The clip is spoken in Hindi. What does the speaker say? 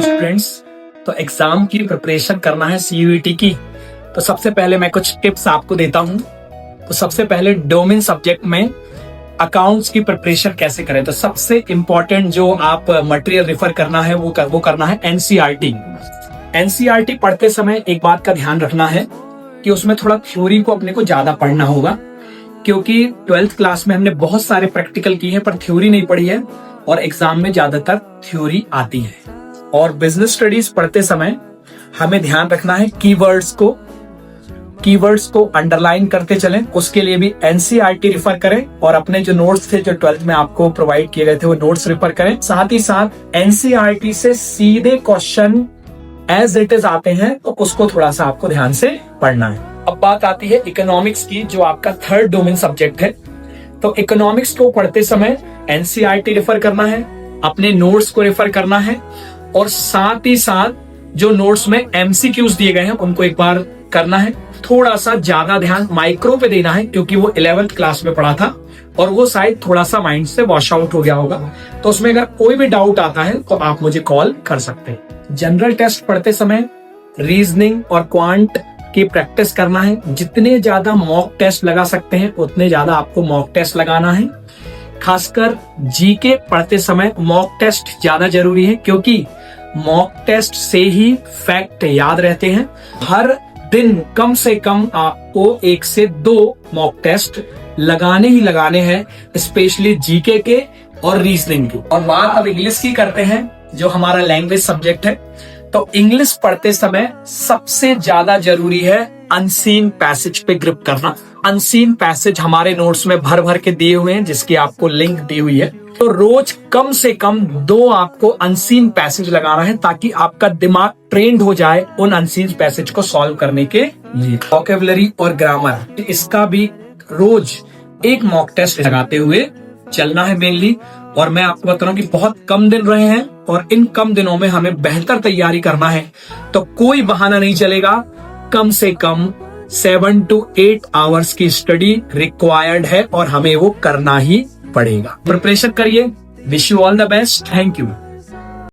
स्टूडेंट्स। तो एग्जाम की प्रिपरेशन करना है सीयूईटी की। तो सबसे पहले मैं कुछ टिप्स आपको देता हूं। तो सबसे पहले डोमेन सब्जेक्ट में अकाउंट्स की प्रिपरेशन कैसे करें। तो सबसे इंपॉर्टेंट जो आप मटेरियल रेफर करना है वो करना है एनसीईआरटी। एनसीईआरटी पढ़ते समय एक बात का ध्यान रखना है कि उसमें थोड़ा थ्योरी को अपने को ज्यादा पढ़ना होगा, क्योंकि 12th क्लास में हमने बहुत सारे प्रैक्टिकल किए हैं पर थ्योरी नहीं पढ़ी है और एग्जाम में ज्यादातर थ्योरी आती है। और बिजनेस स्टडीज पढ़ते समय हमें ध्यान रखना है कीवर्ड्स को अंडरलाइन करते चलें। उसके लिए भी एनसीईआरटी रेफर करें और अपने जो नोट्स थे जो 12th में आपको प्रोवाइड किए गए थे वो नोट्स रेफर करें। साथ ही साथ एनसीईआरटी से सीधे क्वेश्चन एज इट इज आते हैं तो उसको थोड़ा सा आपको ध्यान से पढ़ना है। अब बात आती है इकोनॉमिक्स की, जो आपका थर्ड डोमेन सब्जेक्ट है। तो इकोनॉमिक्स को पढ़ते समय एनसीईआरटी रेफर करना है, अपने नोट्स को रेफर करना है और साथ ही साथ जो नोट्स में एमसीक्यूज दिए गए हैं उनको एक बार करना है। थोड़ा सा ज्यादा ध्यान माइक्रो पे देना है, क्योंकि वो 11th क्लास में पढ़ा था और वो शायद थोड़ा सा माइंड से वॉश आउट हो गया होगा। तो उसमें अगर कोई भी डाउट आता है तो आप मुझे कॉल कर सकते हैं। जनरल टेस्ट पढ़ते समय रीजनिंग और क्वांट की प्रैक्टिस करना है। जितने ज्यादा मॉक टेस्ट लगा सकते हैं उतने ज्यादा आपको मॉक टेस्ट लगाना है। खासकर जीके पढ़ते समय मॉक टेस्ट ज्यादा जरूरी है, क्योंकि मॉक टेस्ट से ही फैक्ट याद रहते हैं। हर दिन कम से कम आपको 1 से 2 मॉक टेस्ट लगाने ही लगाने हैं, स्पेशली जीके के और रीजनिंग के। और बात अब इंग्लिश की करते हैं, जो हमारा लैंग्वेज सब्जेक्ट है। तो इंग्लिश पढ़ते समय सबसे ज्यादा जरूरी है अनसीन पैसेज पे ग्रिप करना। अनसीन पैसेज हमारे नोट्स में भर भर के दिए हुए हैं, जिसकी आपको लिंक दी हुई है। तो रोज कम से कम 2 आपको अनसीन पैसेज लगाना है, ताकि आपका दिमाग ट्रेंड हो जाए उन अनसीन पैसेज को सॉल्व करने के लिए। वोकैबुलरी और ग्रामर, इसका भी रोज एक मॉक टेस्ट लगाते हुए चलना है मेनली। और मैं आपको बता रहा हूँ कि बहुत कम दिन रहे हैं और इन कम दिनों में हमें बेहतर तैयारी करना है। तो कोई बहाना नहीं चलेगा। कम से कम 7 to 8 आवर्स की स्टडी रिक्वायर्ड है और हमें वो करना ही पड़ेगा। प्रिपरेशन करिए। Wish you all the best. Thank you.